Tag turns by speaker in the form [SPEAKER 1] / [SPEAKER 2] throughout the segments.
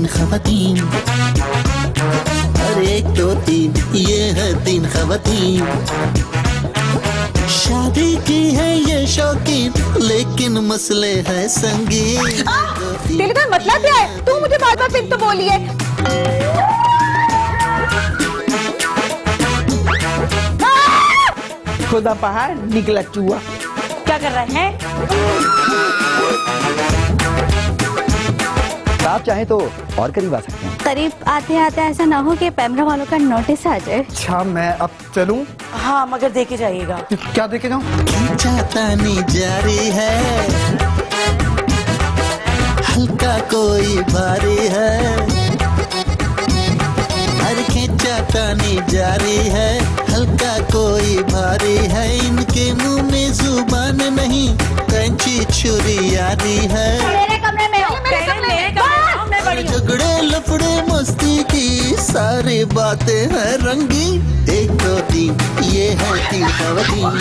[SPEAKER 1] तीन खवातीन, अरे 1 2 3 ये है 3 खवातीन। शादी की है ये शौकीन, लेकिन मसले है संगीन।
[SPEAKER 2] तेरे का मतलब क्या है? तू मुझे बार बार फिर तो बोली है।
[SPEAKER 3] खुदा पहाड़ निकला चूहा।
[SPEAKER 2] क्या कर रहे हैं?
[SPEAKER 4] आप चाहें तो और करीब आ सकते हैं।
[SPEAKER 5] करीब आते आते ऐसा ना हो कि पैमरा वालों का नोटिस आ जाए।
[SPEAKER 3] अच्छा मैं अब चलूं?
[SPEAKER 2] हाँ मगर देखे जाइएगा।
[SPEAKER 3] क्या देखे जाऊं?
[SPEAKER 1] खींचातानी जारी है, हल्का कोई भारी है। हर खींचातानी जारी है, हल्का कोई भारी है। इनके मुंह में जुबान नहीं, कैंची छुरी यारी है।
[SPEAKER 5] मेरे कमरे में हो।
[SPEAKER 1] झगड़े लफड़े मस्ती की सारी बातें हैं रंगीन। 1 2 3 ये है 3 खवातीन,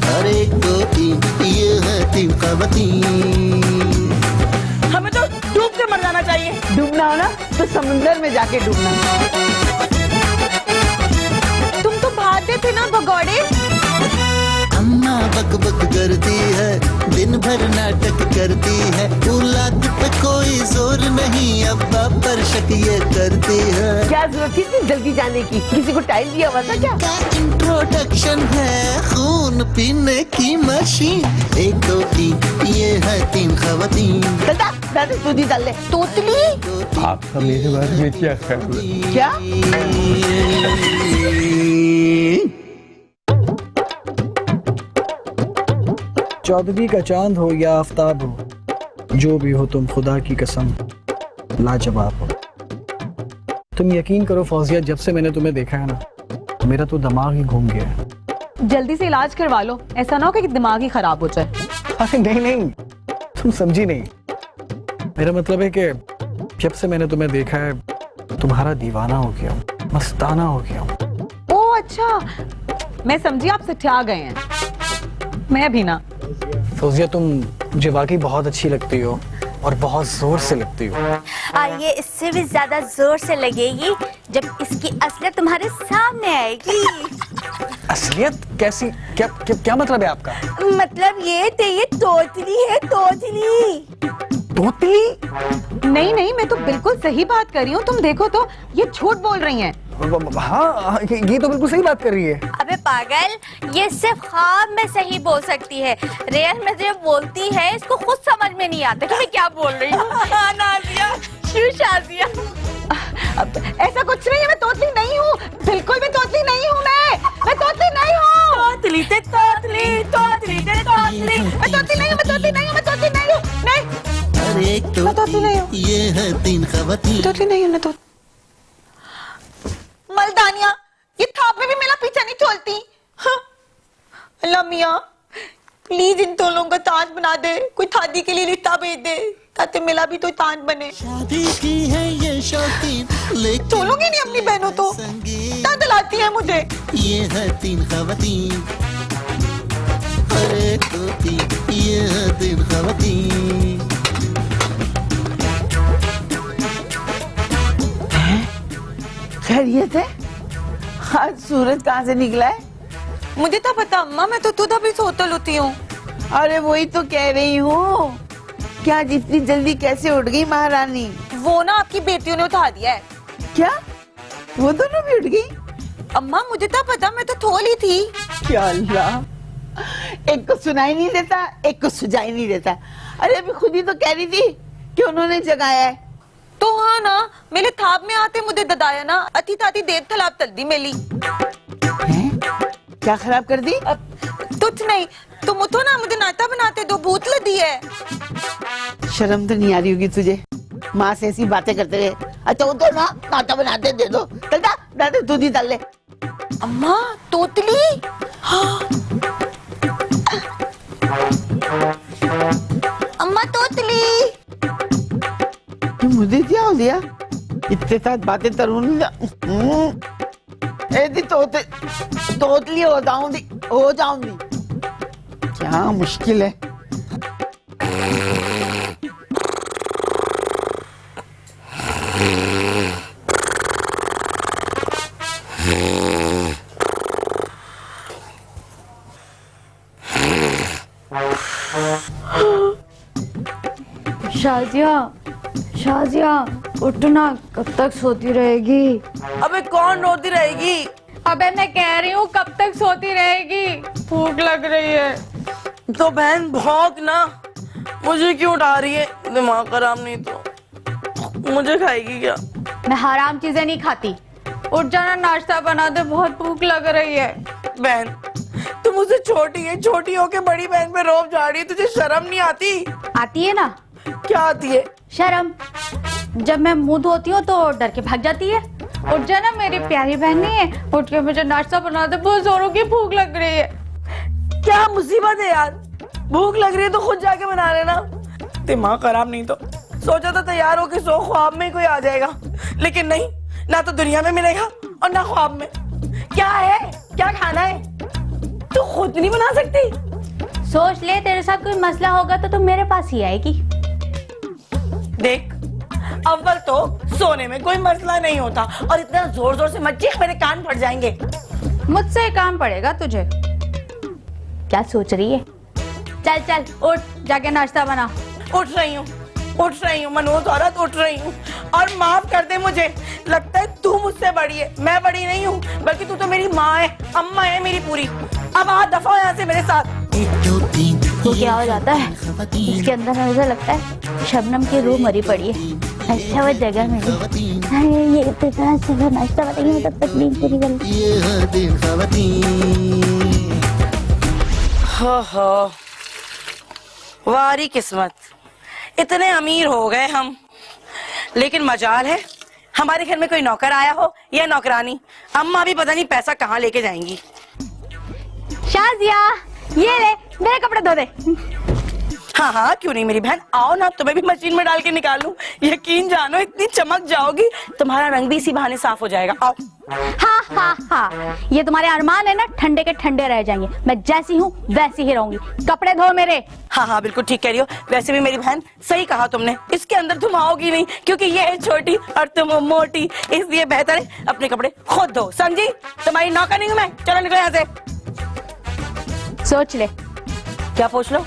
[SPEAKER 1] अरे 1 2 3 ये है 3 खवातीन।
[SPEAKER 2] हमें तो डूब के मर जाना चाहिए।
[SPEAKER 3] डूबना हो ना तो समुंदर में जाके डूबना।
[SPEAKER 2] तुम तो भागते थे ना भगौड़े।
[SPEAKER 1] अम्मा बक बक करती है, दिन भर नाटक करती है। औलाद पे कोई जोर नहीं, अब्बा पर शक ये करती है।
[SPEAKER 3] क्या जरूरत थी इतनी जल्दी जाने की? किसी को टाइम दिया हुआ था क्या?
[SPEAKER 1] का इंट्रोडक्शन है खून पीने की मशीन। 1 2 3 ये है 3 खवातीन।
[SPEAKER 3] दादा दादा दूधी डाल ले।
[SPEAKER 2] तोतली
[SPEAKER 4] आपका मेरे बारे में क्या ख्याल है?
[SPEAKER 3] क्या?
[SPEAKER 6] चौदहवीं का चांद हो या आफताब हो, जो भी हो तुम खुदा की कसम लाजवाब हो। तुम यकीन करो फौजिया, जब से मैंने तुम्हें देखा है ना, मेरा तो दिमाग ही घूम गया है।
[SPEAKER 2] जल्दी से इलाज करवा लो, ऐसा ना हो कि दिमाग ही खराब हो जाए।
[SPEAKER 6] अरे नहीं नहीं, तुम समझी नहीं। मेरा मतलब है कि जब से मैंने तुम्हें देखा है, तुम्हारा दीवाना हो गया हूँ, मस्ताना हो गया हूँ।
[SPEAKER 2] ओ अच्छा, मैं समझी आप सठिया गए हैं। मैं भी ना।
[SPEAKER 6] फौजिया तुम मुझे वाकई बहुत अच्छी लगती हो और बहुत जोर से लगती हो।
[SPEAKER 5] और ये इससे भी ज्यादा जोर से लगेगी जब इसकी असलियत तुम्हारे सामने आएगी।
[SPEAKER 6] असलियत कैसी? क्या मतलब है आपका?
[SPEAKER 5] मतलब ये तोतली है, तोतली।
[SPEAKER 6] तोतली?
[SPEAKER 2] नहीं नहीं, मैं तो बिल्कुल सही बात कर रही हूँ। तुम देखो तो ये झूठ बोल रही हैं।
[SPEAKER 6] हाँ ये तो बिल्कुल सही बात कर रही है।
[SPEAKER 5] अबे पागल, ये सिर्फ ख्वाब में सही बोल सकती है, रियल में जब बोलती है इसको खुद समझ में नहीं आता कि मैं क्या बोल रही हूँ। नाज़िया, शाज़िया।
[SPEAKER 2] अब ऐसा कुछ नहीं है, मैं तोतली नहीं हूँ, बिल्कुल भी तोतली नहीं हूँ। मैं तोतली नहीं हूँ।
[SPEAKER 5] तोतली ते तोतली, तोतली ते तोतली।
[SPEAKER 2] मैं तोतली नहीं हूँ, मैं तोतली नहीं हूँ, मैं तोतली नहीं हूँ। नहीं,
[SPEAKER 1] अरे 1 2
[SPEAKER 2] मैं तोतली नहीं हूँ।
[SPEAKER 1] ये है 3 खवातीन।
[SPEAKER 2] तोतली नहीं हूँ मैं तो। मलदानिया, ये थाप में भी मेरा पीछा नहीं छोड़ती। हाँ। अल्लाह मियाँ, प्लीज इन तोलों का ताज बना दे, कोई शादी के लिए रिश्ता भेज दे ताकि मेरा भी तो ताज बने।
[SPEAKER 1] शादी की है ये शौकीन, लेकिन
[SPEAKER 2] छोड़ूंगी नहीं अपनी बहनों तो, इतना दिलाती है मुझे।
[SPEAKER 1] ये है 3 खवातीन, अरे 1 2 3 ये है 3 खवातीन।
[SPEAKER 3] खैरियत है? आज सूरज कहाँ से निकला है?
[SPEAKER 2] मुझे तो पता अम्मा, मैं तो खुद अभी सोतल होती हूँ।
[SPEAKER 3] अरे वही तो कह रही हूँ, क्या जितनी जल्दी कैसे उठ गई महारानी?
[SPEAKER 2] वो ना आपकी बेटियों ने उठा दिया है।
[SPEAKER 3] क्या वो दोनों भी उठ गई?
[SPEAKER 2] अम्मा मुझे तो पता, मैं तो थोल ही थी।
[SPEAKER 3] क्या अल्लाह, एक को सुनाई नहीं देता, एक को सुझाई नहीं देता। अरे अभी खुद ही तो कह रही थी कि उन्होंने जगाया है।
[SPEAKER 2] तो हाँ ना, मेरे थाप में आते मुझे ददाया ना, अति ताती देव तलाब तल दी मेली।
[SPEAKER 3] क्या खराब कर दी?
[SPEAKER 2] कुछ नहीं, तुम उठो ना, मुझे नाता बनाते दो, भूत लदी है।
[SPEAKER 3] शर्म तो नहीं आ रही होगी तुझे, माँ से ऐसी बातें करते रहे। अच्छा वो तो ना नाता बनाते दे दो। चलता दादा दूध ही डाल ले।
[SPEAKER 2] अम्मा तोतली। हाँ। अम्मा तोतली।
[SPEAKER 3] मुझे क्या हो गया? इतने साथ बातें तरुण ऐसी तोतली हो जाऊंगी। क्या मुश्किल है।
[SPEAKER 5] शाजिया, शाजिया उठना, कब तक सोती रहेगी?
[SPEAKER 7] अबे कौन रोती रहेगी?
[SPEAKER 5] अबे मैं कह रही हूँ कब तक सोती रहेगी? भूख लग रही है।
[SPEAKER 7] तो बहन भौंक ना, मुझे क्यों उठा रही है? दिमाग खराब नहीं तो मुझे खाएगी क्या?
[SPEAKER 5] मैं हराम चीजें नहीं खाती। उठ जाना, नाश्ता बना दे, बहुत भूख लग रही है।
[SPEAKER 7] बहन तू मुझसे छोटी है, छोटी होके बड़ी बहन पे रोब जा रही है, तुझे शर्म नहीं आती?
[SPEAKER 5] आती है ना
[SPEAKER 7] क्या आती है?
[SPEAKER 5] शर्म। जब मैं मुंह धोती हूँ तो डर के भाग जाती है। उठ जाना, मेरी प्यारी बहन नहीं है, उठ के मुझे नाश्ता बना दे, बहुत जोरों की भूख लग रही है।
[SPEAKER 7] क्या मुसीबत है यार, भूख लग रही है तो खुद जाके बना लेना। दिमाग खराब नहीं तो सोचा तो तैयार हो के सो, ख्वाब में कोई आ जाएगा, लेकिन नहीं, ना तो दुनिया में मिलेगा और ना ख्वाब में। क्या है, क्या खाना है? तू खुद नहीं बना सकती?
[SPEAKER 5] सोच ले, तेरे साथ कोई मसला होगा तो तुम मेरे पास ही आएगी।
[SPEAKER 7] देख, अव्वल तो सोने में कोई मसला नहीं होता, और इतना जोर जोर से मत चीख, मेरे कान फट जाएंगे।
[SPEAKER 5] मुझसे काम पड़ेगा तुझे। क्या सोच रही है? चल चल उठ, जाके नाश्ता बना।
[SPEAKER 7] उठ रही हूँ मनोज औरत, उठ रही हूँ। और माफ कर दे मुझे, लगता है तू मुझसे बड़ी है, मैं बड़ी नहीं हूँ, बल्कि तू तो मेरी माँ है, अम्मा है मेरी पूरी। अब आ दफा यहाँ से मेरे साथ।
[SPEAKER 5] तो क्या हो जाता है इसके अंदर? मुझे लगता है शबनम की रूह मरी पड़ी है। अच्छा वो जगह मिली। ये इतना सुबह नाश्ता बताइए, तब तक नींद पूरी कर
[SPEAKER 7] हो वारी किस्मत, इतने अमीर हो गए हम, लेकिन मजाल है हमारे घर में कोई नौकर आया हो या नौकरानी। अम्मा भी पता नहीं पैसा कहाँ लेके जाएंगी।
[SPEAKER 5] शाजिया, ये ले, मेरे कपड़े धो दे।
[SPEAKER 7] हाँ हाँ, क्यों नहीं मेरी बहन, आओ ना, तुम्हें भी मशीन में डाल के निकालूं। यकीन जानो, इतनी चमक जाओगी, तुम्हारा रंग भी इसी बहाने साफ हो जाएगा। आओ।
[SPEAKER 5] हाँ हाँ हाँ, ये तुम्हारे अरमान है ना, ठंडे के ठंडे रह जाएंगे। मैं जैसी हूँ वैसी ही रहूंगी। कपड़े धो मेरे।
[SPEAKER 7] हाँ हाँ, बिल्कुल ठीक कह रही हो। वैसे भी मेरी बहन, सही कहा तुमने, इसके अंदर तुम आओगी नहीं, क्योंकि ये है छोटी और तुम हो मोटी, इसलिए बेहतर है अपने कपड़े खुद धो। समझी? तुम्हारी नौकर नहीं हूं मैं। चलो निकलो यहाँ से।
[SPEAKER 5] सोच ले।
[SPEAKER 7] क्या पूछ लो?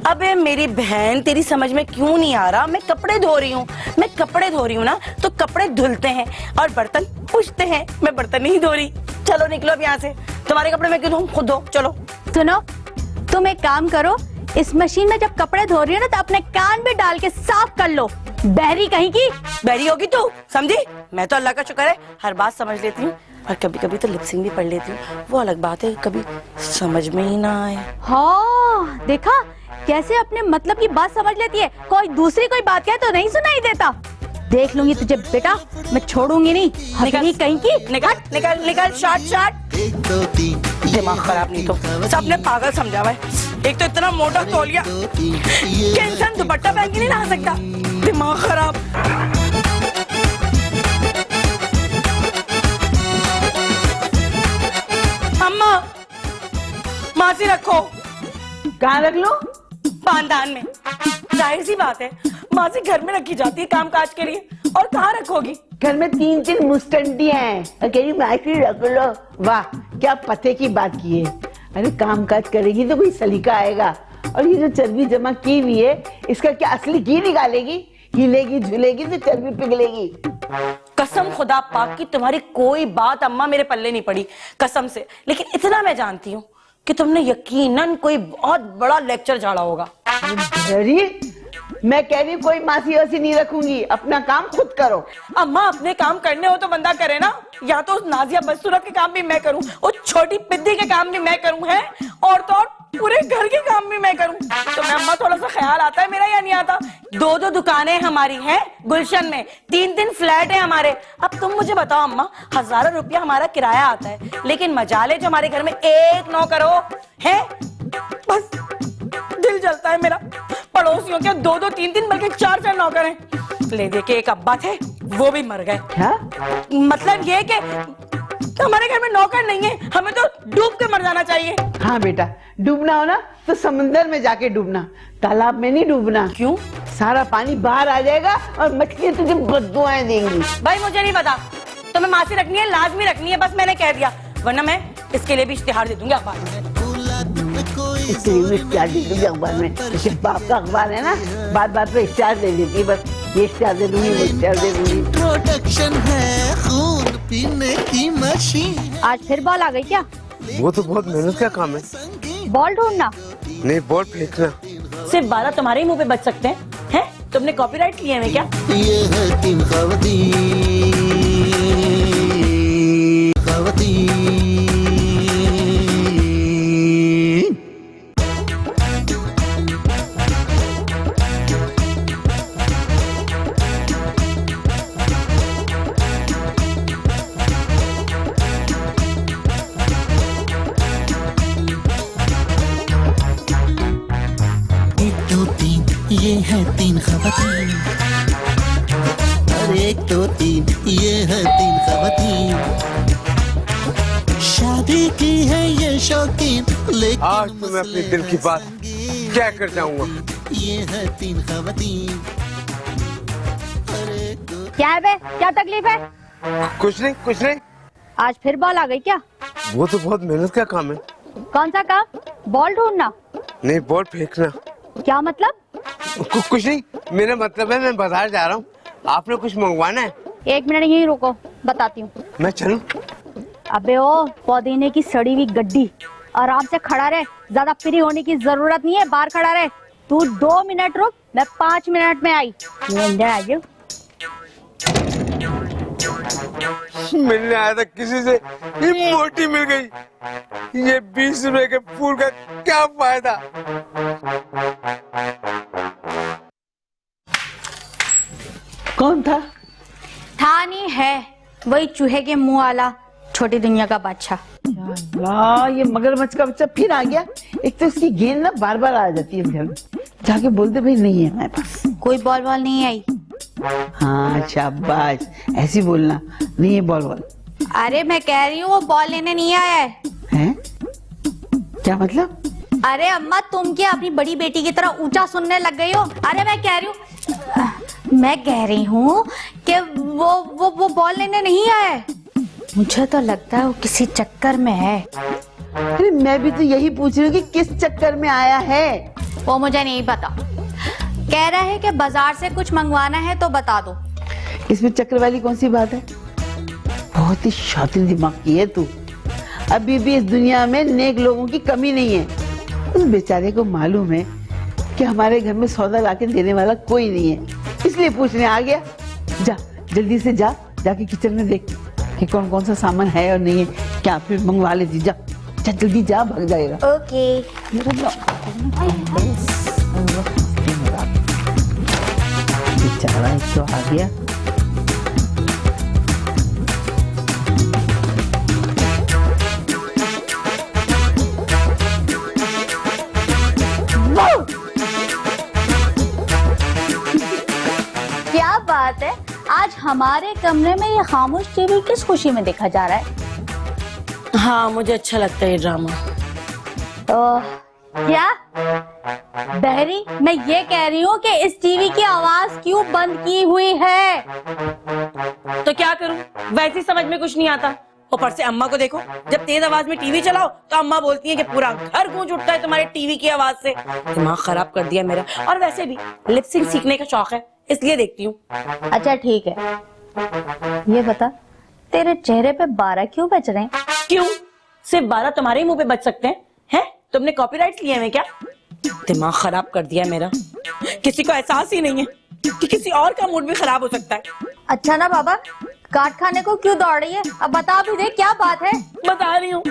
[SPEAKER 7] अबे मेरी बहन, तेरी समझ में क्यों नहीं आ रहा? मैं कपड़े धो रही हूँ, मैं कपड़े धो रही हूँ ना, तो कपड़े धुलते हैं और बर्तन पूछते हैं, मैं बर्तन नहीं धो रही। चलो निकलो अब यहाँ से, तुम्हारे कपड़े मैं क्यों धोऊं, खुद धो। चलो।
[SPEAKER 5] सुनो, तुम एक काम करो, इस मशीन में जब कपड़े धो रही हो ना, तो अपने कान भी डाल के साफ कर लो। बहरी कहीं की।
[SPEAKER 7] बहरी होगी तू, समझी? मैं तो अल्लाह का शुक्र है हर बात समझ लेती हूँ, और कभी कभी तो लिपसिंग भी पढ़ लेती हूँ, वो अलग बात है, कभी समझ में ही ना आए।
[SPEAKER 5] हाँ, देखा कैसे अपने मतलब की बात समझ लेती है। कोई दूसरी कोई बात कहे तो नहीं सुनाई देता। देख लूंगी तुझे बेटा, मैं छोड़ूंगी नहीं। निकल कहीं की।
[SPEAKER 7] निकल निकल निकल, शॉट शॉट। दिमाग खराब नहीं तो सबने पागल समझा हुआ है। एक तो इतना मोटा तौलिया कि इंसान दुपट्टा पहन के नहीं नहा सकता। दिमाग खराब। अम्मा, मासी रखो।
[SPEAKER 3] कहाँ रख लो?
[SPEAKER 7] पानदान में। जाहिर सी बात है, मासी घर में रखी जाती है काम काज के लिए, और कहाँ रखोगी?
[SPEAKER 3] घर में 3 मुस्टंडी हैं, अकेली मासी रख लो। वाह, क्या पते की बात की है। अरे काम काज करेगी तो कोई सलीका आएगा। और ये जो चर्बी जमा की हुई है, इसका क्या असली घी निकालेगी? हिलेगी झूलेगी तो चर्बी पिघलेगी।
[SPEAKER 7] कसम खुदा पाक की, तुम्हारी कोई बात अम्मा मेरे पल्ले नहीं पड़ी, कसम से। लेकिन इतना मैं जानती हूँ कि तुमने यकीनन कोई बहुत बड़ा लेक्चर झाड़ा होगा।
[SPEAKER 3] अरे मैं कह रही हूँ कोई मासी वासी नहीं रखूंगी, अपना काम खुद करो।
[SPEAKER 7] अम्मा, अपने काम करने हो तो बंदा करे ना, या तो उस नाजिया बदसूरत के काम भी मैं करूं, उस छोटी पिद्दी के काम भी मैं करूं, है, और तो और पूरे घर के काम भी मैं करूं। तो मैं अम्मा, थोड़ा सा ख्याल आता है मेरा या नहीं आता? 2 दुकानें हमारी हैं गुलशन में, 3 फ्लैट है हमारे। अब तुम मुझे बताओ अम्मा, 1000 रुपया हमारा किराया आता है, लेकिन मजाले जो हमारे घर में एक नौकर हो है, बस दिल जलता है मेरा। पड़ोसियों के 2 3 बल्कि 4 नौकर हैं। ले दे के एक अब्बा थे, वो भी मर गए।
[SPEAKER 3] क्या
[SPEAKER 7] मतलब ये कि हमारे घर में नौकर नहीं है, हमें तो डूब के मर जाना चाहिए।
[SPEAKER 3] हाँ बेटा, डूबना हो ना तो समंदर में जाके डूबना, तालाब में नहीं डूबना।
[SPEAKER 7] क्यों?
[SPEAKER 3] सारा पानी बाहर आ जाएगा और मछलियां तुझे बद्दुआएं देंगी।
[SPEAKER 7] भाई मुझे नहीं पता, तुम्हें मासी रखनी है, लाजमी रखनी है, बस मैंने कह दिया, वरना मैं इसके लिए भी इश्तिहार दे दूंगी अखबार में।
[SPEAKER 1] औलाद में कोई
[SPEAKER 3] इसके लिए इश्तेहार दे दूंगी अखबार में। इसके बाप का अखबार है ना, बात बात पे इश्तेहार दे देती है बस। ये इश्तेहार दे दूंगी, वो इश्तेहार दे दूंगी।
[SPEAKER 1] इंट्रोडक्शन है खून पीने की मशीन।
[SPEAKER 5] आज फिर बॉल आ गई क्या?
[SPEAKER 8] वो तो बहुत मेहनत का काम है।
[SPEAKER 5] बॉल ढूंढना?
[SPEAKER 8] नहीं, बॉल फेंकना।
[SPEAKER 7] सिर्फ 12 तुम्हारे ही मुंह पे बच सकते हैं? तुमने कॉपीराइट लिए हैं क्या?
[SPEAKER 1] ये है 3 खवातीन। ये है 3 खवातीन। अरे 1 2 3 ये है 3 खवातीन। शादी की है ये शौकीन, लेकिन
[SPEAKER 8] आज तो मैं अपने दिल की बात क्या कर जाऊंगा।
[SPEAKER 1] ये है 3 खवातीन। अरे
[SPEAKER 5] क्या है बे, क्या तकलीफ है?
[SPEAKER 8] कुछ नहीं।
[SPEAKER 5] आज फिर बॉल आ गई क्या?
[SPEAKER 8] वो तो बहुत मेहनत का काम है।
[SPEAKER 5] कौन सा काम? बॉल ढूंढना?
[SPEAKER 8] नहीं, बॉल फेंकना।
[SPEAKER 5] क्या मतलब?
[SPEAKER 8] कुछ नहीं, मेरा मतलब है मैं बाजार जा रहा हूँ। आपने कुछ मंगवाना है?
[SPEAKER 5] 1 मिनट यहीं रुको, बताती हूँ।
[SPEAKER 8] मैं चलूं?
[SPEAKER 5] अबे ओ पुदीने की सड़ी हुई गड्डी, आराम से खड़ा रहे, ज्यादा फ्री होने की जरूरत नहीं है, बाहर खड़ा रहे। तू 2 मिनट रुक, मैं 5 मिनट में आई। ये अंदर आ जाओ।
[SPEAKER 8] मिलने आया था किसी से, ये मोटी मिल गई। ये 20 रुपए के फूल का क्या फायदा।
[SPEAKER 3] कौन था?
[SPEAKER 5] था नहीं है, वही चूहे के मुंह वाला छोटी दुनिया का बादशाह।
[SPEAKER 3] वाह, ये मगरमच्छ का बच्चा फिर आ गया। एक तो इसकी गेंद ना बार बार आ जाती है घर में। जाके बोलते भाई नहीं है हमारे पास।
[SPEAKER 5] कोई बॉल बॉल नहीं आई?
[SPEAKER 3] हाँ शाबाश, ऐसी बोलना, नहीं है बॉल बॉल।
[SPEAKER 5] अरे मैं कह रही हूँ वो बॉल लेने नहीं आया है।
[SPEAKER 3] हैं? क्या मतलब?
[SPEAKER 5] अरे अम्मा, तुम क्या अपनी बड़ी बेटी की तरह ऊंचा सुनने लग गई हो? अरे मैं कह रही हूँ कि वो बॉल लेने नहीं आया है। मुझे तो लगता है वो किसी चक्कर में है।
[SPEAKER 3] अरे मैं भी तो यही पूछ रही हूँ कि किस चक्कर में आया है।
[SPEAKER 5] वो मुझे नहीं पता। कह रहा है कि बाजार से कुछ मंगवाना है तो बता दो।
[SPEAKER 3] इसमें चक्कर वाली कौन सी बात है? बहुत ही शातिर दिमाग की है तू। अभी भी इस दुनिया में नेक लोगों की कमी नहीं है। उस बेचारे को मालूम है कि हमारे घर में सौदा लाके देने वाला कोई नहीं है, इसलिए पूछने आ गया। जा जल्दी से जाके किचन में देख कि कौन कौन सा सामान है और नहीं है, क्या फिर मंगवा लेती। जा जल्दी जा, भाग जाएगा।
[SPEAKER 5] ओके।
[SPEAKER 3] बेचारा एक तो आ गया।
[SPEAKER 5] क्या बात है, आज हमारे कमरे में ये खामोश टीवी किस खुशी में देखा जा रहा है?
[SPEAKER 7] हाँ, मुझे अच्छा लगता है ये ड्रामा।
[SPEAKER 5] क्या बहरी, मैं ये कह रही हूँ कि इस टीवी की आवाज क्यों बंद की हुई है?
[SPEAKER 7] तो क्या करूं, वैसे ही समझ में कुछ नहीं आता। ऊपर से अम्मा को देखो, जब तेज आवाज में टीवी चलाओ तो अम्मा बोलती है कि पूरा घर गूंज उठता है तुम्हारे टीवी की आवाज से। दिमाग खराब कर दिया मेरा। और वैसे भी लिप सिंक सीखने का शौक है, इसलिए देखती हूँ।
[SPEAKER 5] अच्छा ठीक है, ये बता तेरे चेहरे पे 12 क्यों बज रहे हैं?
[SPEAKER 7] क्यों? सिर्फ 12 तुम्हारे ही मुंह पे बच सकते हैं? तुमने कॉपीराइट लिए हैं क्या? दिमाग खराब कर दिया मेरा। किसी को एहसास ही नहीं है कि किसी और का मूड भी खराब हो सकता है।
[SPEAKER 5] अच्छा ना बाबा, काट खाने को क्यों दौड़ रही है? अब बता भी दे, क्या बात है?
[SPEAKER 7] बता रही हूँ।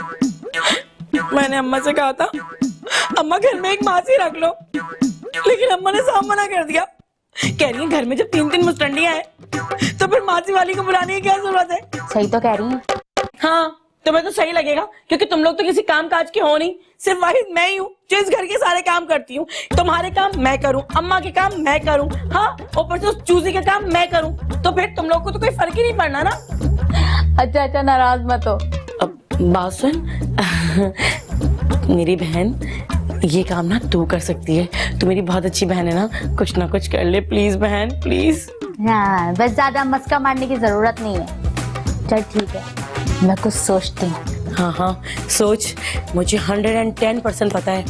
[SPEAKER 7] मैंने अम्मा से कहा था अम्मा घर में एक मासी रख लो, लेकिन अम्मा ने साफ मना कर दिया। कह रही है घर में जब 3-3 मुस्टंडियां हैं तो फिर मासी वाली को बुलाने की क्या जरूरत है?
[SPEAKER 5] सही तो कह रही है।
[SPEAKER 7] हाँ, तुम्हें तो सही लगेगा क्योंकि तुम लोग तो किसी काम काज के हो नहीं। सिर्फ वाहिद मैं ही हूँ जो इस घर के सारे काम करती हूँ। तुम्हारे काम मैं करूँ, अम्मा के काम मैं करूँ, हाँ ऊपर से उस चूजी के काम मैं करूँ, तो फिर तुम लोग को तो कोई फर्क ही नहीं पड़ना ना।
[SPEAKER 5] अच्छा नाराज मत हो।
[SPEAKER 7] अब बात सुन, मेरी बहन ये काम ना तू कर सकती है। तू मेरी बहुत अच्छी बहन है ना, कुछ ना कुछ कर ले प्लीज बहन, प्लीज।
[SPEAKER 5] हाँ, बस ज्यादा मस्का मारने की जरूरत नहीं है। चल ठीक है, मैं कुछ सोचती हूँ।
[SPEAKER 7] हाँ हाँ सोच, मुझे 110% पता है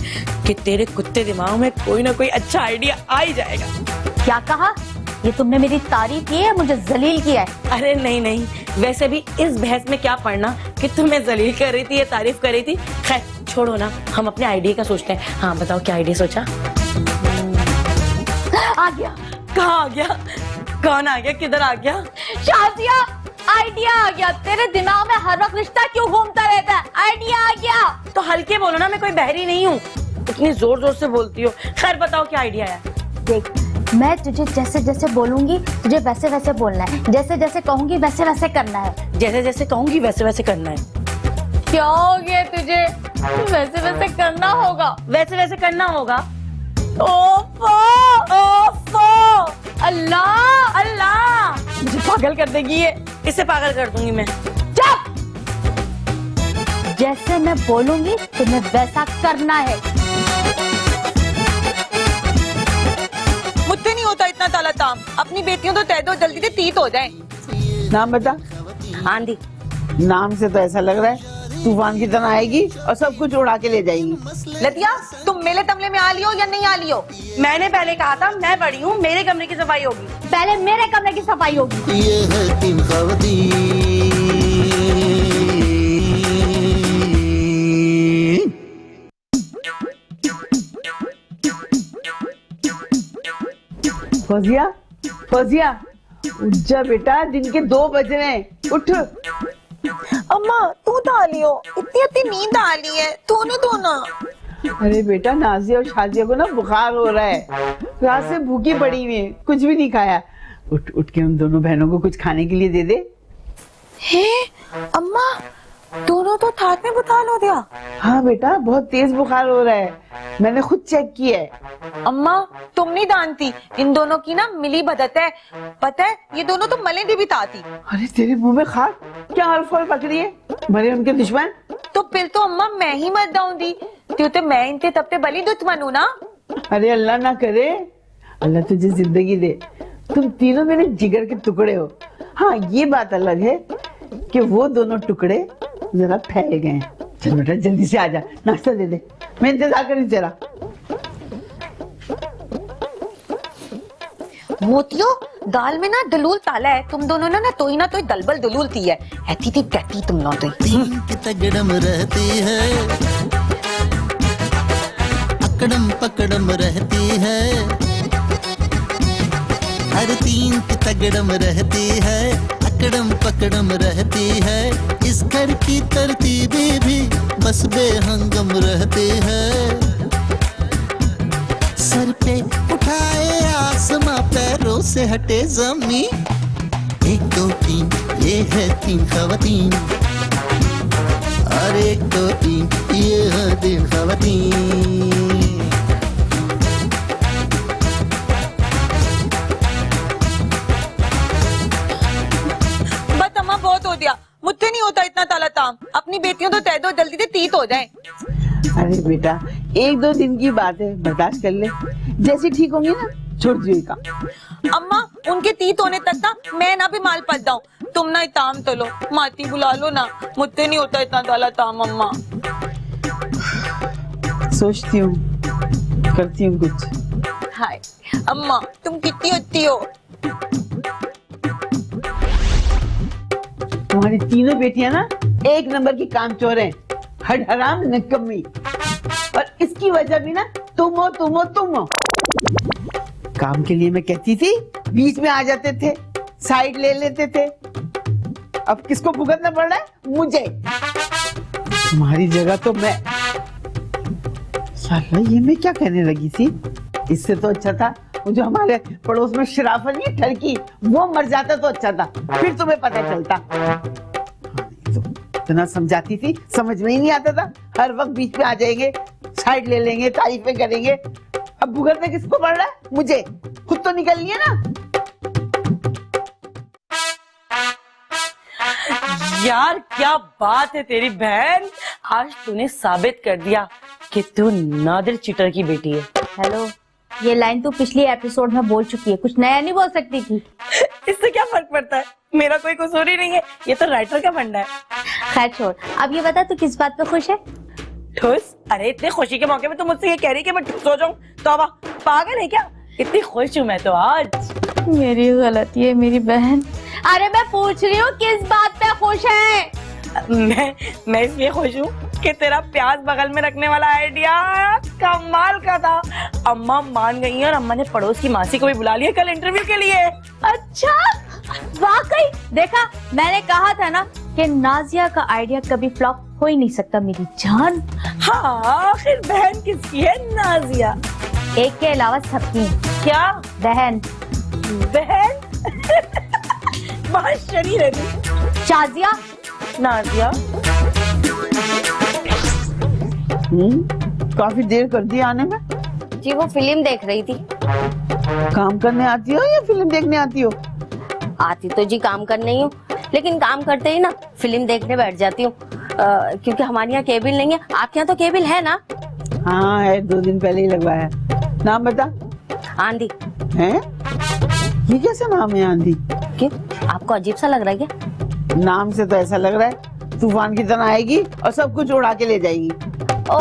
[SPEAKER 7] कि तेरे कुत्ते दिमाग में कोई ना कोई अच्छा आइडिया आ ही जाएगा।
[SPEAKER 5] क्या कहा? ये तुमने मेरी तारीफ की है, मुझे जलील किया है?
[SPEAKER 7] अरे नहीं नहीं, वैसे भी इस बहस में क्या पढ़ना कि तुम्हें जलील कर रही थी या तारीफ कर रही थी। खैर छोड़ो ना, हम अपने आइडिया का सोचते हैं। हाँ बताओ क्या आइडिया सोचा?
[SPEAKER 5] आ गया।
[SPEAKER 7] कहाँ आ गया? कौन आ गया? किधर आ गया?
[SPEAKER 5] शाजिया, आइडिया आ गया। तेरे दिमाग में हर वक्त रिश्ता क्यों घूमता रहता है? आइडिया आ गया।
[SPEAKER 7] तो हल्के बोलो ना, मैं कोई बहरी नहीं हूँ, इतनी जोर जोर से बोलती हो। खैर बताओ क्या आइडिया है?
[SPEAKER 5] देख, मैं तुझे जैसे जैसे बोलूंगी तुझे वैसे वैसे बोलना है, जैसे जैसे कहूंगी वैसे वैसे करना है।
[SPEAKER 7] जैसे जैसे कहूंगी वैसे वैसे करना है।
[SPEAKER 5] क्या हो गया तुझे? वैसे वैसे करना होगा।
[SPEAKER 7] वैसे वैसे करना होगा।
[SPEAKER 5] ओफो
[SPEAKER 7] ओफो,
[SPEAKER 5] अल्लाह,
[SPEAKER 7] अल्लाह,
[SPEAKER 5] मुझे पागल कर देगी ये।
[SPEAKER 7] इसे पागल कर दूंगी मैं।
[SPEAKER 5] चुप! जैसे मैं बोलूंगी तुम्हें वैसा करना है।
[SPEAKER 2] मुझसे नहीं होता इतना ताला ताम। अपनी बेटियों तो तय दो, जल्दी से तीत हो जाए।
[SPEAKER 3] नाम बता।
[SPEAKER 7] आंधी।
[SPEAKER 3] नाम से तो ऐसा लग रहा है तूफान की तरह आएगी और सब कुछ उड़ा के ले जाएगी।
[SPEAKER 2] लतिया, तुम मेले तमले में आ लियो या नहीं आ लियो?
[SPEAKER 7] मैंने पहले कहा था मैं बड़ी हूँ, मेरे कमरे की सफाई होगी।
[SPEAKER 5] पहले मेरे कमरे की सफाई होगी।
[SPEAKER 1] ये है तीन ख़वातीन।
[SPEAKER 3] फौजिया, फौजिया, उठ जा बेटा, दिन के 2 बज रहे हैं, उठ।
[SPEAKER 2] अम्मा तू तो आ लियो, इतनी इतनी नींद आ रही है, तूने तो ना।
[SPEAKER 3] अरे बेटा, नाजिया और शाजिया को ना बुखार हो रहा है, रात से भूखी पड़ी हुई है, कुछ भी नहीं खाया। उठ उठ के उन दोनों बहनों को कुछ खाने के लिए दे दे।
[SPEAKER 2] हे अम्मा, दोनों तो थात में बुखार हो गया।
[SPEAKER 3] हाँ बेटा, बहुत तेज बुखार हो रहा है, मैंने खुद चेक किया है।
[SPEAKER 2] अम्मा तुम नहीं जानती, इन दोनों की ना मिली भगत है। पता है ये दोनों तो मले भी ताती।
[SPEAKER 3] अरे तेरे मुंह में खाक, क्या हल्फल पकड़ी है? मरे उनके दुश्मन।
[SPEAKER 2] तो फिर तो अम्मा मैं ही मत जाऊंगी, तो मैं इनसे तब ते बली दुश्मन हूँ ना।
[SPEAKER 3] अरे अल्लाह ना करे, अल्लाह तुझे जिंदगी दे। तुम तीनों मेरे जिगर के टुकड़े हो। हाँ ये बात अलग है कि वो दोनों टुकड़े जरा फैल गए हैं। चल बेटा जल्दी से आजा, नाश्ता दे दे, मैं इंतजार करी तेरा।
[SPEAKER 2] मोतियो, दाल में ना दलूल ताला है, तुम दोनों ने ना तो ही ना तो दलबल दलूल थी है। ऐसी थी कहती तुम ना तो।
[SPEAKER 1] तीन की तगड़म रहती है, अकड़म पकड़म रहती है। हर तीन की तगड़म रहती है, अकड़म पकड़म रहती है। इस घर की तरतीबें भी बस बेहंगम रहती है। सर पे उठाए आसमां, पैरों से हटे जमी। 1 2 3 ये है तीन ख़वातीन, और 1 2 3 ये है तीन ख़वातीन।
[SPEAKER 2] बस अम्मा बहुत हो गया, मुझसे नहीं होता इतना ताला ताम। अपनी बेटियों तो तय दो, जल्दी से तीत हो जाए।
[SPEAKER 3] अरे बेटा 1-2 दिन की बात है, बर्दाश्त कर ले, जैसे ठीक होंगी ना छोड़ दिए का।
[SPEAKER 2] अम्मा उनके तीत होने तक ना मैं ना भी माल पड़ जाऊं, तुम ना इताम तो लो, माती बुला लो ना, मुझसे नहीं होता इतना ताला ताम। अम्मा
[SPEAKER 3] सोचती हूँ, करती हूँ कुछ।
[SPEAKER 2] हाय अम्मा तुम कितनी अच्छी हो।
[SPEAKER 3] तुम्हारी तीनों बेटियां ना 1 नंबर की कामचोर हैं, हड हराम निकम्मी, और इसकी वजह भी ना तुम हो। काम के लिए मैं कहती थी, बीच में आ जाते थे, साइड ले लेते थे। अब किसको भुगतना पड़ रहा है? मुझे। तुम्हारी जगह तो मैं। साला ये मैं क्या कहने लगी थी? इससे तो अच्छा था वो जो हमारे पड़ोस में शराफत नहीं ठरकी, वो मर जाता तो अच्छा था, फिर तुम्हें पता चलता। तो इतना समझाती थी, समझ में ही नहीं आता था, हर वक्त बीच में आ जाएंगे, साइड ले लेंगे, तारीफें करेंगे। अब भुगतना किसको पड़ रहा है? मुझे। खुद तो निकल लिया ना।
[SPEAKER 7] यार क्या बात है तेरी बहन, आज तूने साबित कर दिया कि तू नादिर चीटर की बेटी है।
[SPEAKER 5] हेलो, ये लाइन तू पिछली एपिसोड में बोल चुकी है, कुछ नया नहीं बोल सकती थी।
[SPEAKER 7] इससे क्या फर्क पड़ता है, मेरा कोई कसूर ही नहीं है, ये तो राइटर का फंडा है।
[SPEAKER 5] खैर छोड़, अब ये बता तू किस बात पे खुश है?
[SPEAKER 7] ठुस? अरे इतने खुशी के मौके पे तुम मुझसे ये कह रही कि मैं ठुस हो जाऊं? तौबा, पागल है क्या? इतनी खुश हूं मैं तो आज।
[SPEAKER 5] मेरी गलती है मेरी बहन। अरे मैं पूछ रही हूँ किस बात पे खुश है?
[SPEAKER 7] मैं इसलिए खुश हूँ कि तेरा प्याज बगल में रखने वाला आइडिया कमाल का था। अम्मा मान गई हैं और अम्मा ने पड़ोस की मासी को भी बुला लिया कल इंटरव्यू के लिए।
[SPEAKER 5] अच्छा, वाकई? देखा, मैंने कहा था ना कि नाजिया का आइडिया कभी फ्लॉप हो ही नहीं सकता मेरी जान।
[SPEAKER 7] हाँ, आखिर बहन किसकी है? नाजिया।
[SPEAKER 5] एक के अलावा सबकी।
[SPEAKER 7] क्या
[SPEAKER 5] बहन?
[SPEAKER 7] बहन? बहुत शरीर है तू।
[SPEAKER 5] शाजिया?
[SPEAKER 7] नाजिया?
[SPEAKER 3] काफी देर कर दी आने में।
[SPEAKER 9] जी वो फिल्म देख रही थी।
[SPEAKER 3] काम करने आती हो या फिल्म देखने आती हो?
[SPEAKER 9] आती तो जी काम करने ही हूँ, लेकिन काम करते ही ना फिल्म देखने बैठ जाती हूँ, क्योंकि हमारे यहाँ केबल नहीं है। आपके यहाँ तो केबल है ना?
[SPEAKER 3] हाँ है, 2 दिन पहले ही लगवाया। नाम बता।
[SPEAKER 9] आंधी।
[SPEAKER 3] है? ये कैसा नाम है आंधी?
[SPEAKER 9] क्यों, आपको अजीब सा लग रहा है क्या?
[SPEAKER 3] नाम से तो ऐसा लग रहा है तूफान की तरह आएगी और सब कुछ उड़ा के ले जाएगी।
[SPEAKER 9] ओ,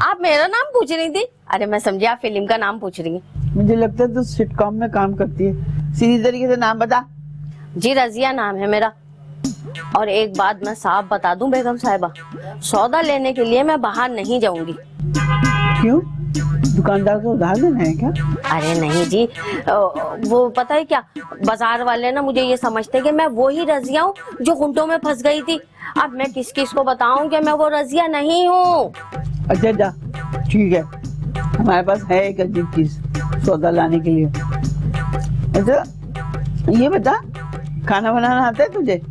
[SPEAKER 9] आप मेरा नाम पूछ रही थी? अरे मैं समझी आप फिल्म का नाम पूछ रही हैं।
[SPEAKER 3] मुझे लगता है तू सिटकॉम में काम करती है। सीधी तरीके से नाम बता।
[SPEAKER 9] जी रजिया नाम है मेरा। और एक बात मैं साफ बता दूं बेगम साहिबा, सौदा लेने के लिए मैं बाहर नहीं जाऊंगी।
[SPEAKER 3] क्यों? दुकानदार को उधार देना है क्या?
[SPEAKER 9] अरे नहीं जी, वो पता है क्या, बाजार वाले ना मुझे ये समझते कि मैं वो ही रजिया हूँ जो गुंडों में फंस गई थी। अब मैं किस किस को बताऊं कि मैं वो रजिया नहीं हूँ।
[SPEAKER 3] अच्छा जा, ठीक है, हमारे पास है एक अजीब चीज सौदा लाने के लिए। अच्छा ये बता, खाना बनाना आता है तुझे?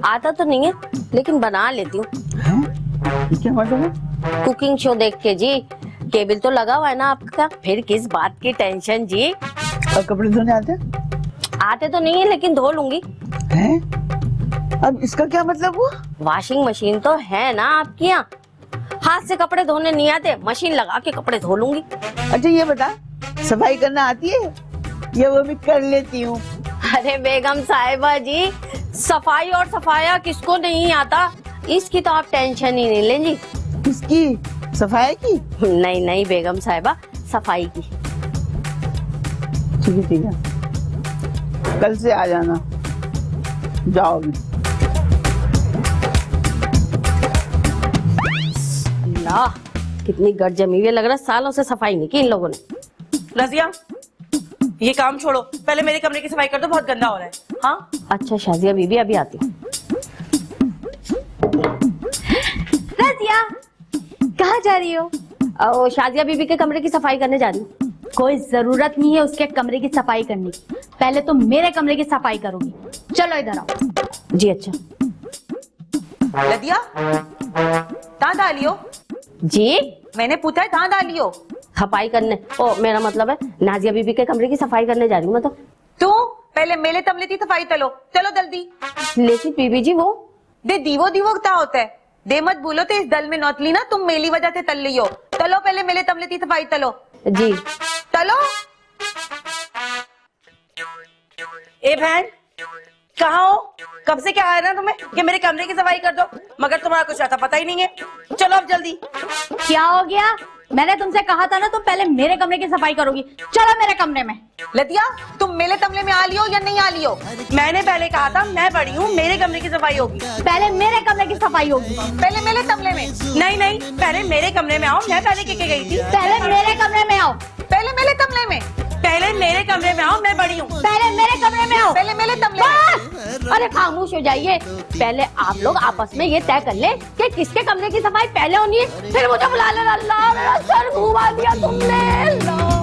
[SPEAKER 9] आता तो नहीं है, लेकिन बना लेती हूँ।
[SPEAKER 3] क्या मतलब है?
[SPEAKER 9] कुकिंग शो देख के जी। केबल तो लगा हुआ है ना आपका, फिर किस बात की टेंशन जी।
[SPEAKER 3] और कपड़े धोने आते हैं?
[SPEAKER 9] आते तो नहीं है, लेकिन धो लूंगी।
[SPEAKER 3] हैं? अब इसका क्या मतलब हुआ?
[SPEAKER 9] वॉशिंग मशीन तो है ना आपके यहाँ, हाथ से कपड़े धोने नहीं आते, मशीन लगा के कपड़े धो लूंगी।
[SPEAKER 3] अच्छा ये बता, सफाई करना आती है या वो भी कर लेती हूँ?
[SPEAKER 9] अरे बेगम साहिबा जी, सफाई और सफाया किसको नहीं आता, इसकी तो आप टेंशन ही नहीं लें जी।
[SPEAKER 3] किसकी? सफाई की?
[SPEAKER 9] नहीं नहीं बेगम साहिबा, सफाई की।
[SPEAKER 3] ठीक है, कल से आ जाना। जाओ अभी।
[SPEAKER 9] अल्लाह, कितनी गट जमी हुई, लग रहा है सालों से सफाई नहीं की इन लोगों ने।
[SPEAKER 7] रजिया, ये काम छोड़ो, पहले मेरे कमरे की सफाई कर दो, बहुत गंदा हो रहा है। हाँ
[SPEAKER 9] अच्छा शाजिया बीबी, अभी आती हूँ।
[SPEAKER 5] रजिया, कहाँ जा रही हो?
[SPEAKER 9] ओ, शाजिया बीबी के कमरे की सफाई करने जा रही हूँ।
[SPEAKER 5] कोई जरूरत नहीं है उसके कमरे की सफाई करने की, पहले तुम मेरे कमरे की सफाई करोगी। चलो इधर आओ।
[SPEAKER 9] जी अच्छा।
[SPEAKER 2] लदिया, कहाँ डालियो?
[SPEAKER 9] जी
[SPEAKER 2] मैंने पूछा है कहाँ डालियो?
[SPEAKER 9] सफाई करने, ओ मेरा मतलब है नाजिया बीबी के कमरे की सफाई करने जा रही हूँ मैं तो।
[SPEAKER 2] तू पहले मेले तमले की सफाई तलो, चलो जल्दी।
[SPEAKER 9] लेकिन बीबी जी वो
[SPEAKER 2] दे दीवो दीवो क्या होता है? दे मत बोलो तो इस दल में नौतली ना तुम मेली वजह से तल लियो। तलो पहले मेले तमले की सफाई तलो।
[SPEAKER 9] जी।
[SPEAKER 2] तलो।
[SPEAKER 7] ए बहन, कहाँ हो? कब से क्या आया ना तुम्हें कि मेरे कमरे की सफाई कर दो, मगर तुम्हारा कुछ ऐसा पता ही नहीं है। चलो अब जल्दी।
[SPEAKER 5] क्या हो गया? मैंने तुमसे कहा था ना तुम पहले मेरे कमरे की सफाई करोगी। चलो मेरे कमरे में।
[SPEAKER 2] लतिया, तुम मेले तमले में आ लियो या नहीं आ लियो?
[SPEAKER 7] मैंने पहले कहा था मैं बड़ी हूँ, मेरे कमरे की सफाई होगी।
[SPEAKER 5] पहले मेरे कमरे की सफाई होगी।
[SPEAKER 2] पहले मेले तमले में।
[SPEAKER 7] नहीं नहीं, पहले मेरे कमरे में आओ, मैं पहले के गई थी।
[SPEAKER 5] पहले मेरे कमरे में आओ।
[SPEAKER 2] पहले मेले तमले में।
[SPEAKER 7] पहले मेरे कमरे में आओ, मैं बड़ी हूँ।
[SPEAKER 5] पहले मेरे कमरे में आओ।
[SPEAKER 2] पहले मेले तमले में।
[SPEAKER 9] अरे खामोश हो जाइए, पहले आप लोग आपस में ये तय कर ले कि किसके कमरे की सफाई पहले होनी है, फिर मुझे बुला लेना। अल्लाह, मेरा सर घुमा दिया तुमने।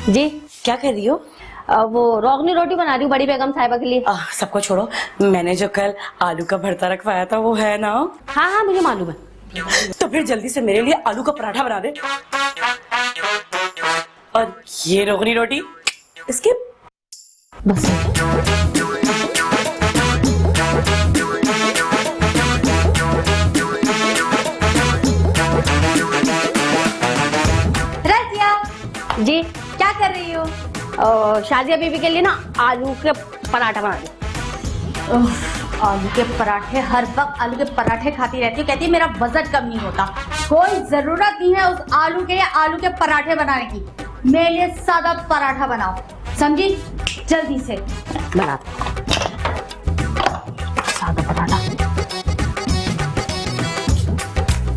[SPEAKER 9] जी
[SPEAKER 7] क्या कर रही हो?
[SPEAKER 9] वो रोगनी रोटी बना रही हूँ बड़ी बेगम साहिबा के लिए।
[SPEAKER 7] सबको छोड़ो, मैंने जो कल आलू का भरता रखवाया था वो है ना?
[SPEAKER 9] हाँ हाँ मुझे मालूम है।
[SPEAKER 7] तो फिर जल्दी से मेरे लिए आलू का पराठा बना दे। और ये रोगनी रोटी इसके
[SPEAKER 9] बस। जी
[SPEAKER 5] क्या कर रही हो?
[SPEAKER 9] शादिया बीबी के लिए ना आलू के पराठा बना रही हूँ।
[SPEAKER 5] आलू के पराठे, हर वक्त आलू के पराठे खाती रहती हूँ, कहती है मेरा वजन कम नहीं होता। कोई जरूरत नहीं है उस आलू के या आलू के पराठे बनाने की। मेरे लिए सादा पराठा बनाओ, समझी? जल्दी से
[SPEAKER 9] बना सादा पराठा।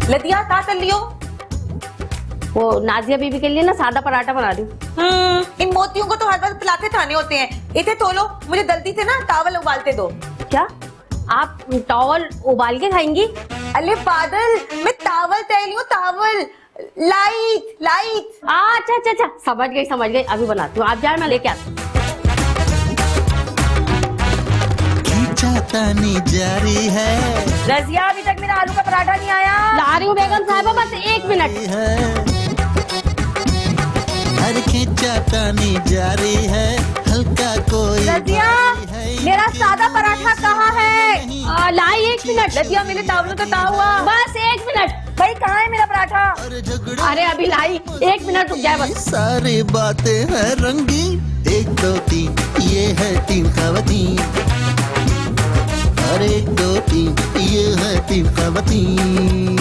[SPEAKER 2] लतिया क्या कर लियो?
[SPEAKER 9] वो नाजिया बीबी के लिए ना सादा पराठा बना रही हूँ।
[SPEAKER 2] इन मोतियों को तो हर वक्त पिलाते खाने होते हैं। इथे तोलो, मुझे जल्दी से ना चावल उबालते दो।
[SPEAKER 9] क्या आप टॉवल उबाल के खाएंगी?
[SPEAKER 2] अरे पागल, मैं तावल तय रही हूँ, तावल। Light light.
[SPEAKER 9] अच्छा, समझ गई, अभी बनाती हूँ। आप जाए, मैं लेके आती हूँ।
[SPEAKER 1] खींचातानी जारी है
[SPEAKER 7] रजिया अभी तक मेरा आलू का पराठा नहीं आया।
[SPEAKER 9] ला रही हूँ बेगम साहिबा, बस 1 मिनट।
[SPEAKER 1] हर खींचातानी जारी है, हल्का कोई
[SPEAKER 5] रजिया, मेरा सादा पराठा कहाँ है?
[SPEAKER 9] लाई 1 मिनट।
[SPEAKER 7] लतिया मेरे तावलों तो ता हुआ।
[SPEAKER 9] बस 1 मिनट।
[SPEAKER 7] भाई कहाँ है मेरा पराठा?
[SPEAKER 9] अरे अभी लाई, 1 मिनट रुक जाए बस।
[SPEAKER 1] सारी बातें हैं रंगीन, 1 2 3 ये है 3 खवातीन। अरे 1 2 3 ये है 3 खवातीन।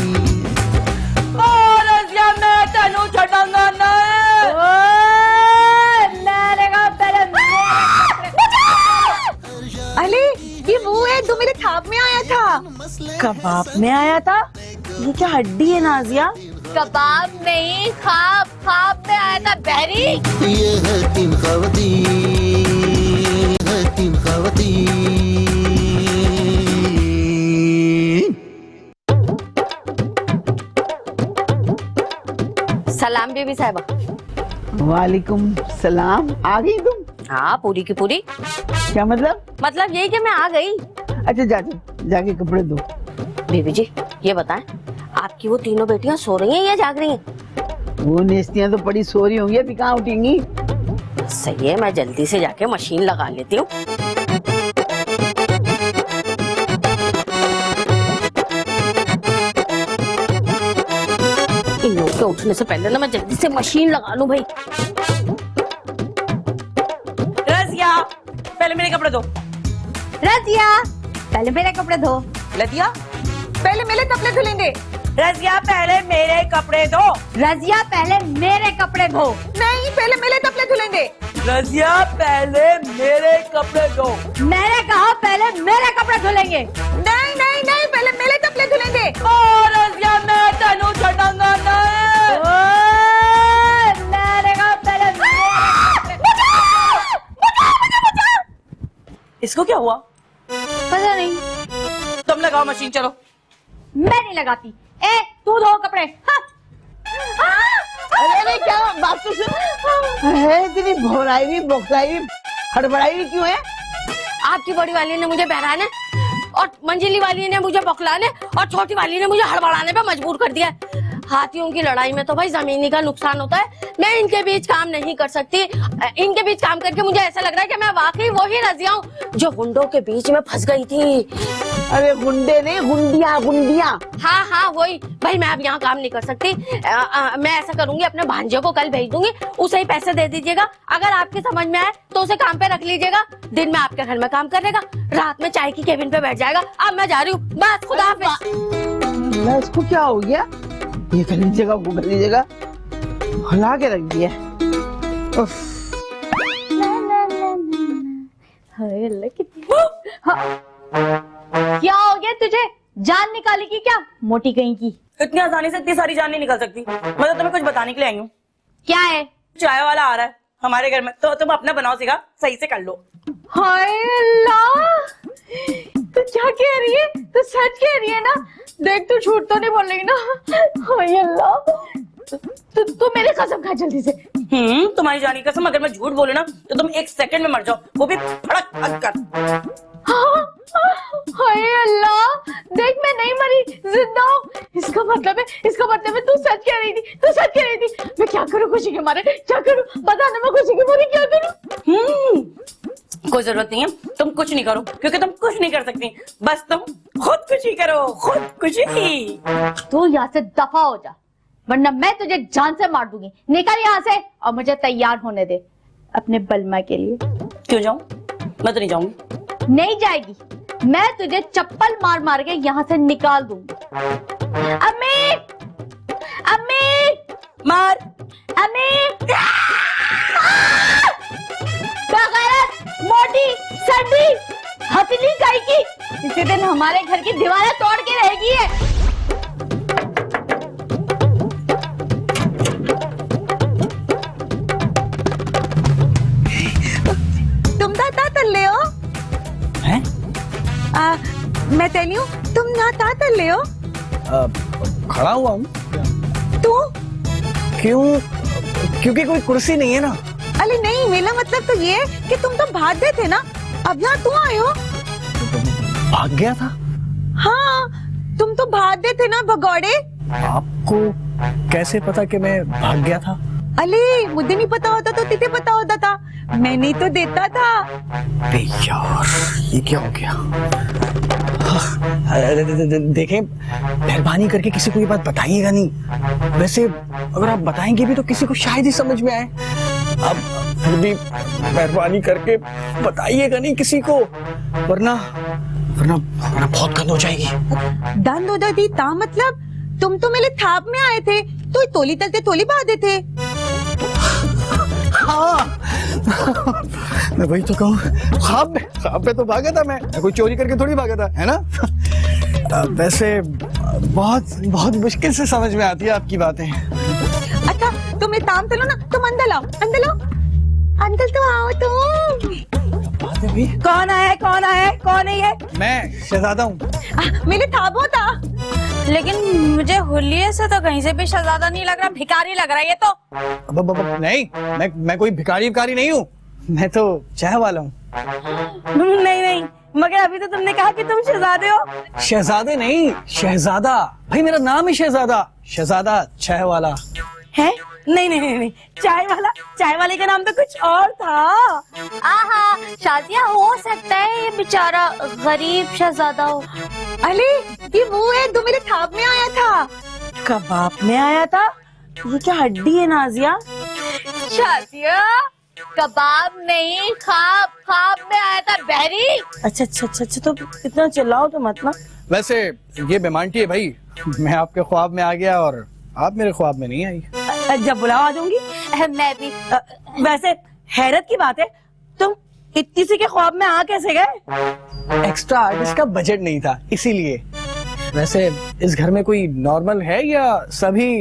[SPEAKER 7] रजिया मैं तेनू छड़ांगा ना।
[SPEAKER 2] अरे ये वो है जो मेरे ख्वाब में आया था।
[SPEAKER 7] कबाब में आया था? ये क्या हड्डी है नाजिया?
[SPEAKER 5] कबाब नहीं, ख्वाब में आया था बहरी।
[SPEAKER 1] ये है 3 खवातीन, है 3 खवातीन।
[SPEAKER 9] सलाम बीबी साहिबा।
[SPEAKER 3] वालेकुम सलाम। आ गई तुम?
[SPEAKER 9] हाँ, पूरी की पूरी।
[SPEAKER 3] क्या मतलब
[SPEAKER 9] यही कि मैं आ गई।
[SPEAKER 3] अच्छा जाके कपड़े धो।
[SPEAKER 9] बीबी जी ये बताएं, आपकी वो तीनों बेटियां सो रही हैं या जाग रही हैं?
[SPEAKER 3] वो नेस्तियां तो बड़ी सो रही होंगी, अभी कहाँ उठेंगी?
[SPEAKER 9] सही है, मैं जल्दी से जाके मशीन लगा लेती हूँ। इन लोगों के उठने से पहले ना मैं जल्दी से मशीन लगा लूं भाई।
[SPEAKER 7] रजिया पहले मेरे कपड़े दो।
[SPEAKER 5] रजिया, पहले मेरे कपड़े धो।
[SPEAKER 2] लतिया पहले मेरे कपड़े धुलेंगे।
[SPEAKER 7] रजिया पहले मेरे कपड़े दो।
[SPEAKER 5] रजिया, पहले मेरे कपड़े धो।
[SPEAKER 2] नहीं, पहले मेरे कपड़े धुलेंगे।
[SPEAKER 7] रजिया पहले मेरे कपड़े दो।
[SPEAKER 5] मैंने कहा पहले मेरे कपड़े धुलेंगे।
[SPEAKER 2] नहीं नहीं नहीं, पहले मेरे कपड़े धुलेंगे।
[SPEAKER 7] रजिया मैं तेनू छड़ांगा ना।
[SPEAKER 5] मैंने कहा पहले
[SPEAKER 7] इसको क्या हुआ?
[SPEAKER 5] पता नहीं,
[SPEAKER 7] तुम लगाओ मशीन, चलो।
[SPEAKER 5] मैं नहीं लगाती। ए तू धो कपड़े। हाँ।
[SPEAKER 3] अरे क्या बात तो सुन। है इतनी भौराई हुई, बौखलाई हुई, हड़बड़ाई हुई क्यों है?
[SPEAKER 9] आपकी बड़ी वाली ने मुझे बहराने और मंजिली वाली ने मुझे बौखलाने और छोटी वाली ने मुझे हड़बड़ाने पे मजबूर कर दिया। हाथियों की लड़ाई में तो भाई जमीनी का नुकसान होता है। मैं इनके बीच काम नहीं कर सकती। इनके बीच काम करके मुझे ऐसा लग रहा है कि मैं वाकई वही रजिया हूँ जो गुंडों के बीच में फंस गई थी।
[SPEAKER 3] अरे गुंडे नहीं, गुंडिया।
[SPEAKER 9] हाँ वही भाई। मैं अब यहाँ काम नहीं कर सकती। मैं ऐसा करूंगी, अपने भांजे को कल भेज दूंगी, उसे ही पैसे दे दीजिएगा। अगर आपके समझ में आए तो उसे काम पे रख लीजिएगा। दिन में आपके घर में काम करेगा, रात में चाय की केबिन पे बैठ जाएगा। अब मैं जा रही हूँ, बस खुदा हाफिज।
[SPEAKER 3] इसको क्या हो गया? ये कर लीजिएगा, वो कर लीजिएगा, हिला के रख दिया।
[SPEAKER 5] क्या हो गया तुझे? जान निकाली की क्या, मोटी कहीं की?
[SPEAKER 7] इतनी आसानी से इतनी सारी जान नहीं निकल सकती। मैं तो तुम्हें कुछ बताने के लिए आई हूँ।
[SPEAKER 5] क्या है?
[SPEAKER 7] चाय वाला आ रहा है हमारे घर में, तो तुम अपना बनाओ सीखा, सही से कर लो।
[SPEAKER 5] हाय अल्लाह, तू क्या कह रही है? तू सच कह रही है ना? देख तू झूठ तो नहीं बोल रही ना? हाय अल्लाह, तू मेरी कसम खा जल्दी से।
[SPEAKER 7] तुम्हारी जानी कसम, अगर मैं झूठ बोलूं ना तो तुम 1 सेकंड में मर जाओ, वो भी फड़क फड़क कर।
[SPEAKER 5] हाय अल्लाह, देख मैं नहीं मरी, जिंदा हूँ। इसका मतलब है तू सच कह रही थी। मैं क्या करूँ खुशी के मारे, क्या करूँ? बता ना, मैं खुशी के मारे क्या करूँ?
[SPEAKER 7] कोई जरूरत नहीं है, तुम कुछ नहीं करो, क्योंकि तुम कुछ नहीं कर सकती। बस तुम खुद खुशी करो, खुद खुशी।
[SPEAKER 5] तू यहाँ से दफा हो जा। वरना मैं तुझे जान से मार दूंगी। निकल यहाँ से और मुझे तैयार होने दे अपने बलमा के लिए।
[SPEAKER 7] क्यों जाऊं? मैं तो नहीं जाऊंगी।
[SPEAKER 5] नहीं जाएगी, मैं तुझे चप्पल मार मार के यहाँ से निकाल दूंगी। अम्मी, अम्मी,
[SPEAKER 7] मार।
[SPEAKER 5] अम्मी, बेगैरत, मोटी, सर्दी, हथली गाय की, किसी दिन हमारे घर की दीवारें तोड़ के रहेगी है।
[SPEAKER 2] तुम ता तल्ले हो?
[SPEAKER 6] हैं?
[SPEAKER 2] मैं तेली हूँ, तुम ना ता तल्ले हो?
[SPEAKER 6] खड़ा हुआ हूँ।
[SPEAKER 2] तू?
[SPEAKER 6] क्यों? क्योंकि कोई कुर्सी नहीं है ना।
[SPEAKER 2] अरे नहीं, मेरा मतलब तो ये कि तुम तो भाग गए थे ना, अब यहाँ तू आए हो।
[SPEAKER 6] भाग गया था?
[SPEAKER 2] हाँ, तुम तो भाग गए थे ना भगौड़े।
[SPEAKER 6] आपको कैसे पता कि मैं भाग गया था?
[SPEAKER 2] अरे मुझे नहीं पता होता तो तिथे पता होता था, मैंने तो देता था।
[SPEAKER 6] अरे यार, ये क्या हो गया? देखें, मेहरबानी करके किसी को ये बात बताइएगा नहीं। वैसे अगर आप बताएंगे भी तो किसी को शायद ही समझ में आए। अब फिर भी मेहरबानी करके बताइएगा नहीं किसी को, वरना वरना वरना बहुत गंद हो जाएगी।
[SPEAKER 2] दंद हो जाती ता मतलब तुम तो मेरे थाप में आए थे, तो तोली तलते तोली बांधे थे।
[SPEAKER 6] हाँ मैं वही तो कहूँ, ख्वाब में तो भागा था मैं कोई चोरी करके थोड़ी भागा था, है ना? वैसे बहुत बहुत मुश्किल से समझ में आती है आपकी बातें।
[SPEAKER 2] अच्छा तुम एक काम चलो ना, तुम अंदर लाओ, अंदर लाओ, अंदर तो आओ तुम।
[SPEAKER 6] बात है भाई।
[SPEAKER 7] कौन आया है? कौन आया है? कौन है ये?
[SPEAKER 6] मैं शहजादा हूँ।
[SPEAKER 2] मेरे थाबो था।
[SPEAKER 5] लेकिन मुझे हुलिये से तो कहीं से भी शहजादा नहीं लग रहा, भिखारी लग रहा है ये तो।
[SPEAKER 6] अब नहीं, मैं कोई भिखारी नहीं हूँ, मैं तो चाय वाला हूँ।
[SPEAKER 7] नहीं नहीं, मगर अभी तो तुमने कहा कि तुम शहजादे हो।
[SPEAKER 6] शहजादे नहीं, शहजादा। भाई मेरा नाम है शहजादा, शहजादा चाय वाला
[SPEAKER 7] है। नहीं नहीं नहीं, चाय वाले का नाम तो कुछ और था।
[SPEAKER 5] आहा, शादिया हो सकता है ये बेचारा गरीब शहजादा हो।
[SPEAKER 2] अरे ये वो है जो मेरे थाप में आया था।
[SPEAKER 7] कबाब में आया था? ये क्या हड्डी है नाजिया?
[SPEAKER 5] शादिया कबाब नहीं, ख्वाब में आया था बहरी।
[SPEAKER 7] अच्छा, तो इतना चिल्लाओ तो मत ना।
[SPEAKER 6] वैसे ये बेमानटी है भाई, मैं आपके ख्वाब में आ गया और आप मेरे ख्वाब में नहीं आई।
[SPEAKER 7] जब बुलाओ आ जाऊंगी।
[SPEAKER 5] मैं भी।
[SPEAKER 7] वैसे हैरत की बात है, तुम इतनी सी के ख्वाब में आ कैसे गए?
[SPEAKER 6] एक्स्ट्रा आर्टिस्ट का बजट नहीं था इसीलिए। वैसे इस घर में कोई नॉर्मल है या सभी?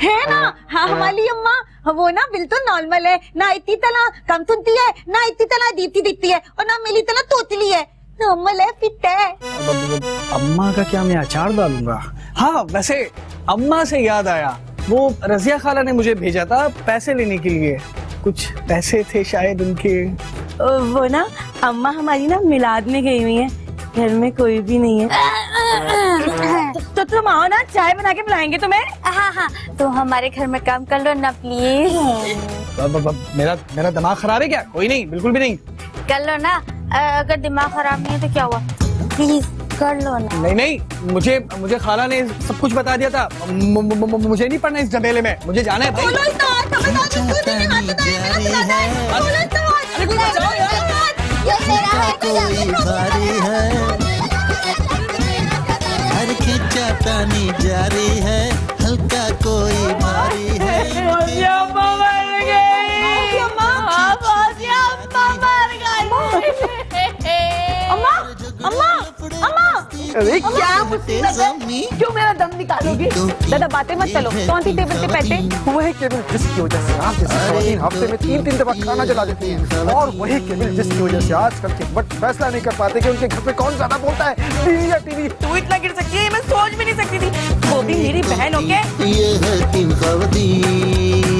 [SPEAKER 2] है ना, हाँ हमारी अम्मा वो ना बिल्कुल नॉर्मल है, ना इतनी तना कम सुनती है, ना इतनी तना दीप्ति दिखती है, और ना मेरी तना तोतली है, नॉर्मल है, फिट है।
[SPEAKER 6] अम्मा का क्या मैं अचार डालूंगा? हाँ वैसे अम्मा से याद आया, वो रजिया खाला ने मुझे भेजा था पैसे लेने के लिए, कुछ पैसे थे शायद उनके।
[SPEAKER 7] वो ना अम्मा हमारी ना मिलाद में गई हुई है, घर में कोई भी नहीं है। तो तुम आओ ना, चाय बना के पिलाएंगे तुम्हें।
[SPEAKER 5] हाँ, तो हमारे घर में काम कर लो ना प्लीज।
[SPEAKER 6] मेरा दिमाग खराब है क्या? कोई नहीं, बिल्कुल भी नहीं।
[SPEAKER 5] कर लो ना, अगर दिमाग खराब नहीं है तो क्या हुआ, प्लीज कर लो ना।
[SPEAKER 6] नहीं, मुझे खाला ने सब कुछ बता दिया था, मुझे नहीं पढ़ना इस झमेले में, मुझे जाना है भाई।
[SPEAKER 1] कोई भारी है, हर खिंचाता नहीं जारी है, हल्का कोई भारी है।
[SPEAKER 3] अरे क्या क्यों मेरा दम निकालोगी? दादा बातें मत चलो, कौन सी टेबल पे बैठे?
[SPEAKER 10] वही केबल जिसकी वजह से आप जैसी खवातीन हफ्ते में 3 दफा खाना जला देती हैं, और वही केबल जिसकी वजह से आजकल के बट फैसला नहीं कर पाते कि उनके घर पे कौन ज्यादा बोलता है, टीवी या टीवी।
[SPEAKER 7] तू इतना गिर सकती है, मैं सोच भी नहीं सकती थी, वो भी मेरी बहन होके।
[SPEAKER 1] ये है 3 खवातीन।